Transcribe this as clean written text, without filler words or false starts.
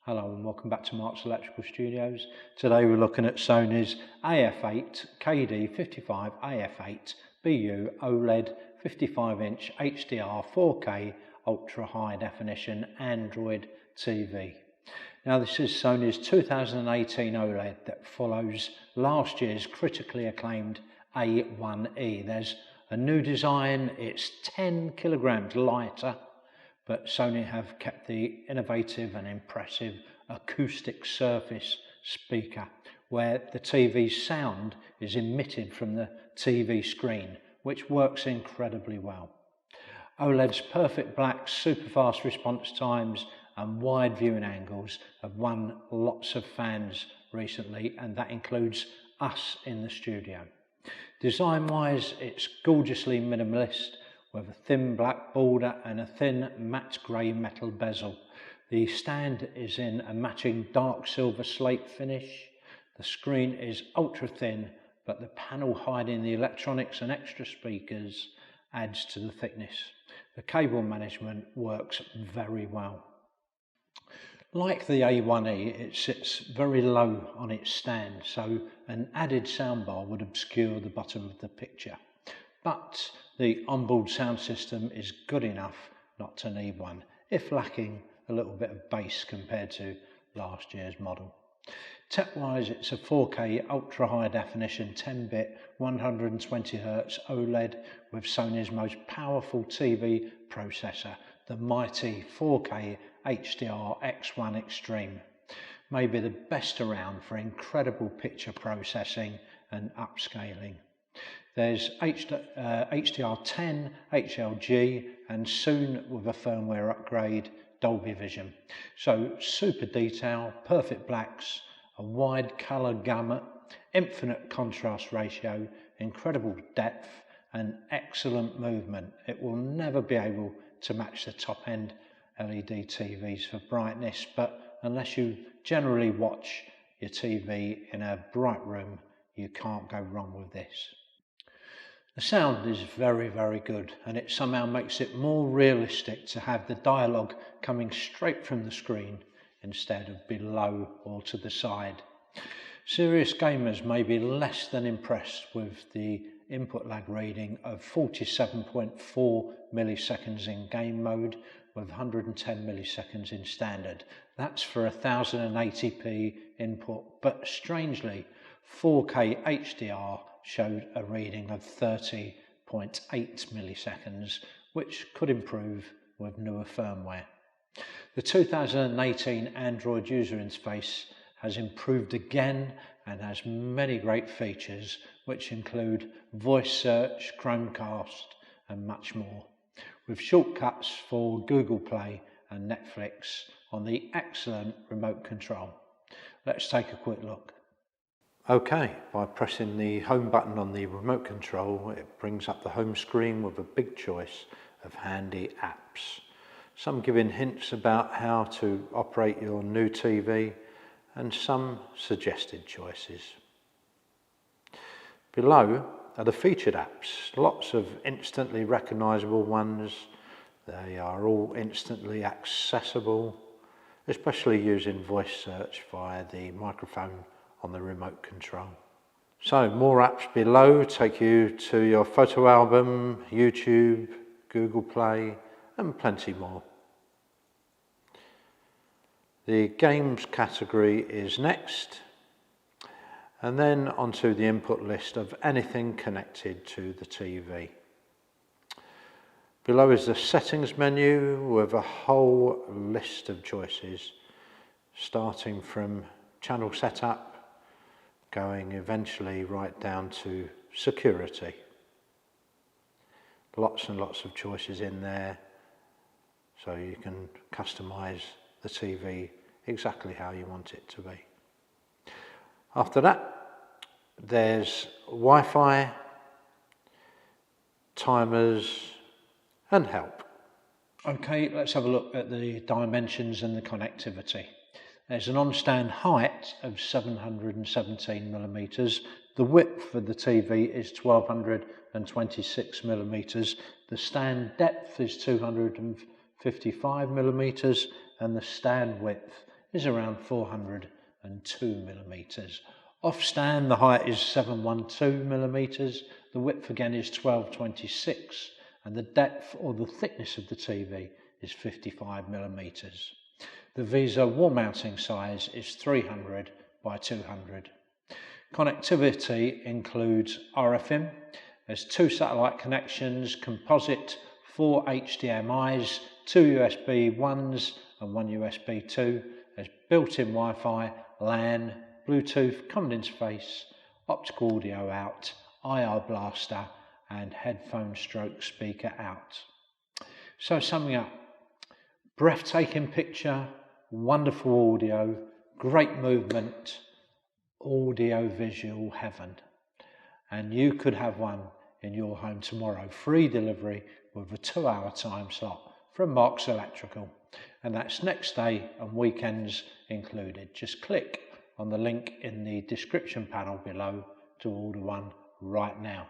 Hello and welcome back to Mark's Electrical Studios. Today we're looking at Sony's AF8 KD55AF8BU OLED 55-inch HDR 4K ultra high definition Android TV. Now this is Sony's 2018 OLED that follows last year's critically acclaimed A1E. There's a new design, it's 10 kilograms lighter, but Sony have kept the innovative and impressive acoustic surface speaker where the TV sound is emitted from the TV screen, which works incredibly well. OLED's perfect black, super fast response times and wide viewing angles have won lots of fans recently, and that includes us in the studio. Design wise, it's gorgeously minimalist, with a thin black border and a thin matte grey metal bezel. The stand is in a matching dark silver slate finish. The screen is ultra thin, but the panel hiding the electronics and extra speakers adds to the thickness. The cable management works very well. Like the A1E, it sits very low on its stand, so an added soundbar would obscure the bottom of the picture. But the onboard sound system is good enough not to need one, if lacking a little bit of bass compared to last year's model. Tech-wise, it's a 4K ultra high definition 10-bit 120Hz OLED with Sony's most powerful TV processor, the mighty 4K HDR X1 Extreme. Maybe the best around for incredible picture processing and upscaling. There's HDR10, HLG, and soon with a firmware upgrade, Dolby Vision. So super detail, perfect blacks, a wide colour gamut, infinite contrast ratio, incredible depth, and excellent movement. It will never be able to match the top end LED TVs for brightness, but unless you generally watch your TV in a bright room, you can't go wrong with this. The sound is very, very good, and it somehow makes it more realistic to have the dialogue coming straight from the screen instead of below or to the side. Serious gamers may be less than impressed with the input lag reading of 47.4 milliseconds in game mode with 110 milliseconds in standard. That's for 1080p input, but strangely 4K HDR showed a reading of 30.8 milliseconds, which could improve with newer firmware. The 2018 Android user interface has improved again and has many great features, which include voice search, Chromecast, and much more, with shortcuts for Google Play and Netflix on the excellent remote control. Let's take a quick look. Okay, by pressing the home button on the remote control, it brings up the home screen with a big choice of handy apps. Some giving hints about how to operate your new TV and some suggested choices. Below are the featured apps, lots of instantly recognisable ones. They are all instantly accessible, especially using voice search via the microphone on the remote control. So more apps below take you to your photo album, YouTube, Google Play, and plenty more. The games category is next, and then onto the input list of anything connected to the TV. Below is the settings menu with a whole list of choices, starting from channel setup, going eventually right down to security. Lots and lots of choices in there, so you can customize the TV exactly how you want it to be. After that, there's Wi-Fi, timers, and help. Okay, let's have a look at the dimensions and the connectivity. There's an on-stand height of 717 millimeters. The width of the TV is 1226 millimeters. The stand depth is 255 millimeters, and the stand width is around 402mm. Off stand, the height is 712mm, the width again is 1226, and the depth or the thickness of the TV is 55mm. The VISA wall mounting size is 300 by 200. Connectivity includes RFM, there's 2 satellite connections, composite, 4 HDMIs, 2 USB 1s and 1 USB 2, there's built-in Wi-Fi, LAN, Bluetooth, common interface, optical audio out, IR blaster and headphone stroke speaker out. So summing up, breathtaking picture, wonderful audio, great movement, audio visual heaven. And you could have one in your home tomorrow, free delivery with a 2-hour time slot from Marks Electrical. And that's next day and weekends included. Just click on the link in the description panel below to order one right now.